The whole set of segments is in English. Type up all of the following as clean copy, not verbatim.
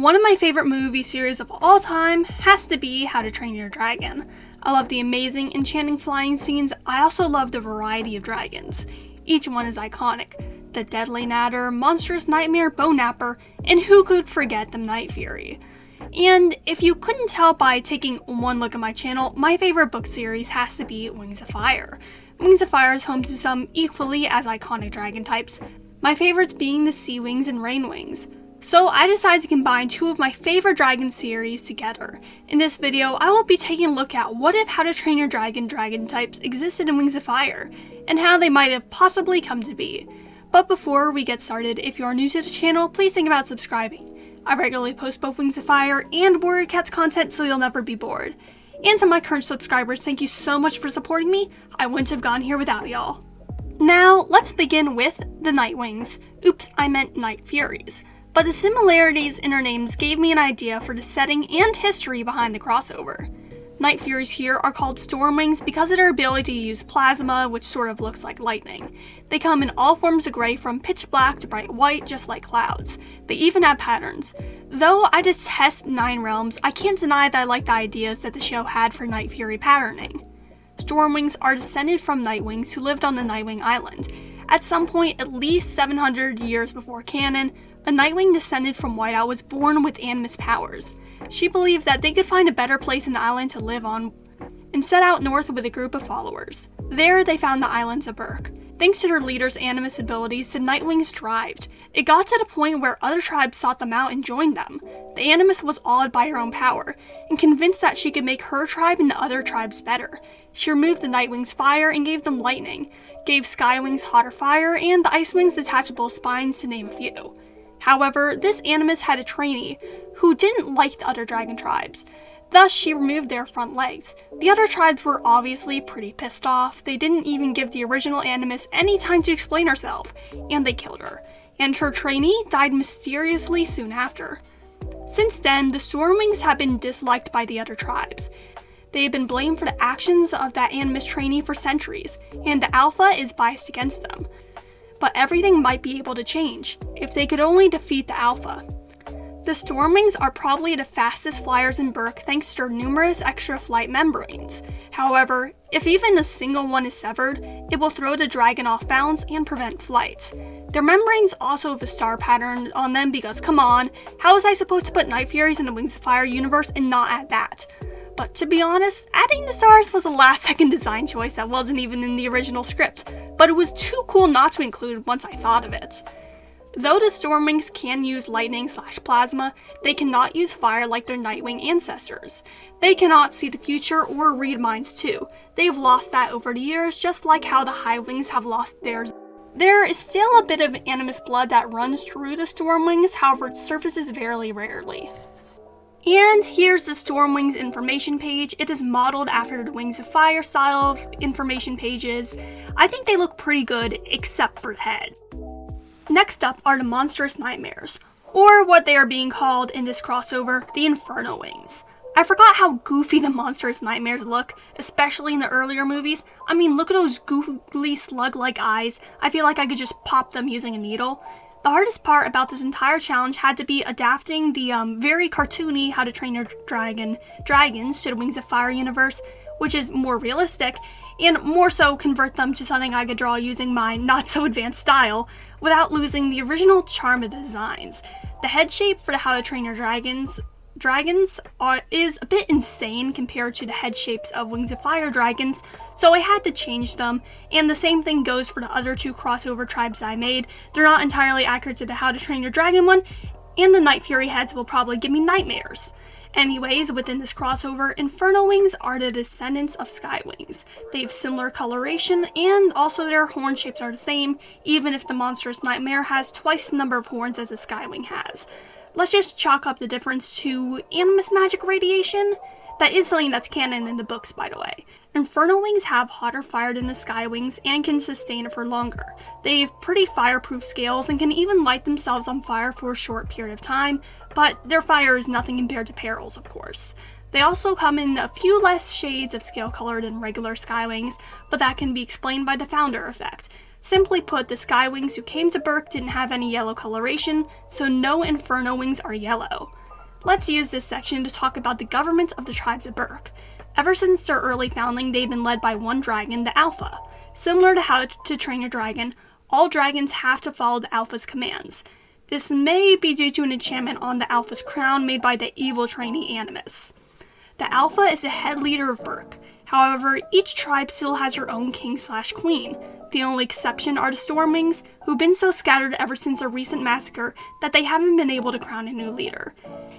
One of my favorite movie series of all time has to be How to Train Your Dragon. I love the amazing, enchanting flying scenes. I also love the variety of dragons. Each one is iconic. The deadly Nadder, monstrous nightmare Bownapper, and who could forget the Night Fury? And if you couldn't tell by taking one look at my channel, my favorite book series has to be Wings of Fire. Wings of Fire is home to some equally as iconic dragon types, my favorites being the Sea Wings and Rain Wings. So I decided to combine two of my favorite dragon series together. In this video, I will be taking a look at what if How to Train Your Dragon dragon types existed in Wings of Fire, and how they might have possibly come to be. But before we get started, if you are new to the channel, please think about subscribing. I regularly post both Wings of Fire and Warrior Cats content, so you'll never be bored. And to my current subscribers, thank you so much for supporting me. I wouldn't have gone here without y'all. Now, let's begin with the Night Wings. Oops, I meant Night Furies. But the similarities in their names gave me an idea for the setting and history behind the crossover. Night Furies here are called StormWings because of their ability to use plasma, which sort of looks like lightning. They come in all forms of gray, from pitch black to bright white, just like clouds. They even have patterns. Though I detest Nine Realms, I can't deny that I like the ideas that the show had for Night Fury patterning. StormWings are descended from Nightwings who lived on the Nightwing Island. At some point, at least 700 years before canon, a Nightwing descended from White Owl was born with animus powers. She believed that they could find a better place in the island to live on, and set out north with a group of followers. There, they found the islands of Berk. Thanks to their leader's animus abilities, the Nightwings thrived. It got to the point where other tribes sought them out and joined them. The animus was awed by her own power, and convinced that she could make her tribe and the other tribes better. She removed the Nightwings' fire and gave them lightning, gave Skywings hotter fire, and the Icewings detachable spines, to name a few. However, this animus had a trainee who didn't like the other dragon tribes. Thus, she removed their front legs. The other tribes were obviously pretty pissed off. They didn't even give the original animus any time to explain herself, and they killed her. And her trainee died mysteriously soon after. Since then, the StormWings have been disliked by the other tribes. They have been blamed for the actions of that animus trainee for centuries, and the Alpha is biased against them. But everything might be able to change, if they could only defeat the Alpha. The StormWings are probably the fastest flyers in Berk thanks to their numerous extra flight membranes. However, if even a single one is severed, it will throw the dragon off balance and prevent flight. Their membranes also have a star pattern on them because, come on, how was I supposed to put Night Furies in the Wings of Fire universe and not add that? But to be honest, adding the stars was a last-second design choice that wasn't even in the original script, but it was too cool not to include once I thought of it. Though the StormWings can use lightning/plasma, they cannot use fire like their Nightwing ancestors. They cannot see the future or read minds too. They've lost that over the years, just like how the Highwings have lost theirs. There is still a bit of animus blood that runs through the StormWings, however it surfaces very rarely. And here's the StormWings information page. It is modeled after the Wings of Fire style of information pages. I think they look pretty good, except for the head. Next up are the Monstrous Nightmares, or what they are being called in this crossover, the InfernoWings. I forgot how goofy the Monstrous Nightmares look, especially in the earlier movies. I mean, look at those googly slug-like eyes. I feel like I could just pop them using a needle. The hardest part about this entire challenge had to be adapting the very cartoony How to Train Your Dragon dragons to the Wings of Fire universe, which is more realistic, and more so convert them to something I could draw using my not-so-advanced style, without losing the original charm of the designs. The head shape for the How to Train Your Dragons is a bit insane compared to the head shapes of Wings of Fire dragons, so I had to change them, and the same thing goes for the other two crossover tribes I made. They're not entirely accurate to the How to Train Your Dragon one, and the Night Fury heads will probably give me nightmares. Anyways, within this crossover, InfernoWings are the descendants of Skywings. They have similar coloration, and also their horn shapes are the same, even if the Monstrous Nightmare has twice the number of horns as a Skywing has. Let's just chalk up the difference to animus magic radiation. That is something that's canon in the books, by the way. InfernoWings have hotter fire than the Skywings and can sustain it for longer. They have pretty fireproof scales and can even light themselves on fire for a short period of time, but their fire is nothing compared to perils, of course. They also come in a few less shades of scale color than regular Skywings, but that can be explained by the founder effect. Simply put, the Skywings who came to Berk didn't have any yellow coloration, so no InfernoWings are yellow. Let's use this section to talk about the government of the tribes of Berk. Ever since their early founding, they've been led by one dragon, the Alpha. Similar to How to Train Your Dragon, all dragons have to follow the Alpha's commands. This may be due to an enchantment on the Alpha's crown made by the evil trainee Animus. The Alpha is the head leader of Berk. However, each tribe still has her own king/queen. The only exception are the StormWings, who've been so scattered ever since a recent massacre that they haven't been able to crown a new leader.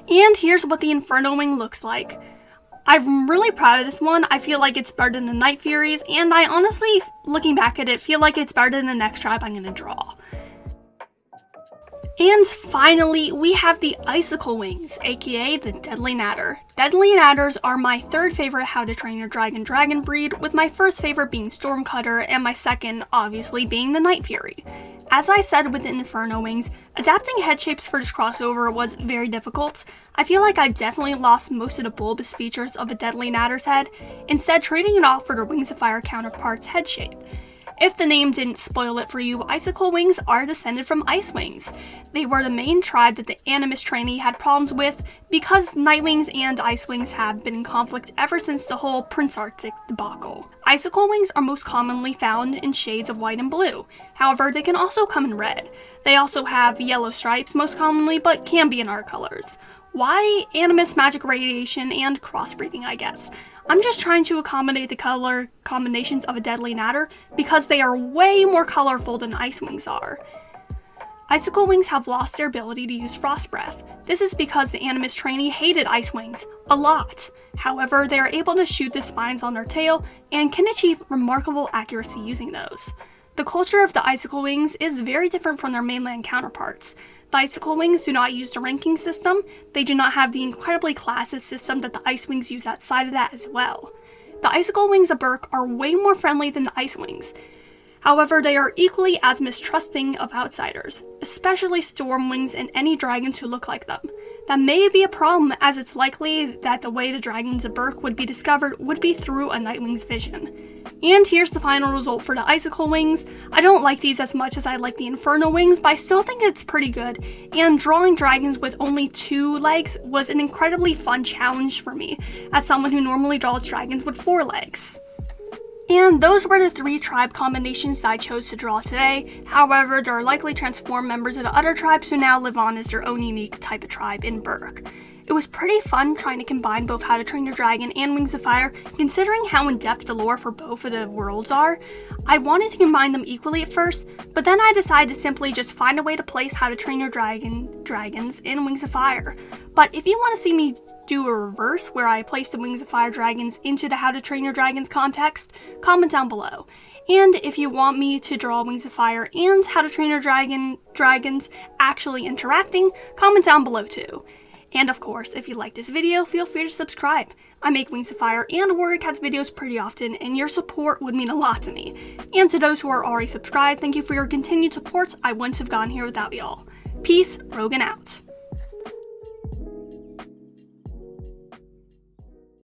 And here's what the InfernoWing looks like. I'm really proud of this one. I feel like it's better than the Night Furies, and I honestly, looking back at it, feel like it's better than the next tribe I'm going to draw. And finally, we have the IcicleWings, aka the Deadly Nadder. Deadly Nadders are my third favorite How to Train Your Dragon breed, with my first favorite being Stormcutter and my second, obviously, being the Night Fury. As I said with the InfernoWings, adapting head shapes for this crossover was very difficult. I feel like I definitely lost most of the bulbous features of a Deadly Nadder's head, instead trading it off for the Wings of Fire counterpart's head shape. If the name didn't spoil it for you, IcicleWings are descended from Icewings. They were the main tribe that the Animus trainee had problems with because Nightwings and Icewings have been in conflict ever since the whole Prince Arctic debacle. IcicleWings are most commonly found in shades of white and blue. However, they can also come in red. They also have yellow stripes most commonly, but can be in our colors. Why? Animus, magic radiation, and crossbreeding, I guess. I'm just trying to accommodate the color combinations of a Deadly Nadder because they are way more colorful than Icewings are. IcicleWings have lost their ability to use Frost Breath. This is because the Animus trainee hated Icewings a lot. However, they are able to shoot the spines on their tail and can achieve remarkable accuracy using those. The culture of the IcicleWings is very different from their mainland counterparts. The IcicleWings do not use the ranking system. They do not have the incredibly classist system that the Icewings use outside of that as well. The IcicleWings of Berk are way more friendly than the Icewings. However, they are equally as mistrusting of outsiders, especially StormWings and any dragons who look like them. That may be a problem, as it's likely that the way the dragons of Berk would be discovered would be through a Nightwing's vision. And here's the final result for the IcicleWings. I don't like these as much as I like the InfernoWings, but I still think it's pretty good, and drawing dragons with only 2 legs was an incredibly fun challenge for me, as someone who normally draws dragons with 4 legs. And those were the 3 tribe combinations that I chose to draw today. However, there are likely transformed members of the other tribes who now live on as their own unique type of tribe in Berk. It was pretty fun trying to combine both How to Train Your Dragon and Wings of Fire, considering how in-depth the lore for both of the worlds are. I wanted to combine them equally at first, but then I decided to simply just find a way to place How to Train Your dragons in Wings of Fire. But if you want to see me do a reverse where I place the Wings of Fire dragons into the How to Train Your Dragons context, comment down below. And if you want me to draw Wings of Fire and How to Train Your dragons actually interacting, comment down below too. And of course, if you like this video, feel free to subscribe. I make Wings of Fire and Warrior Cats videos pretty often, and your support would mean a lot to me. And to those who are already subscribed, thank you for your continued support. I wouldn't have gotten here without y'all. Peace, Rogan out.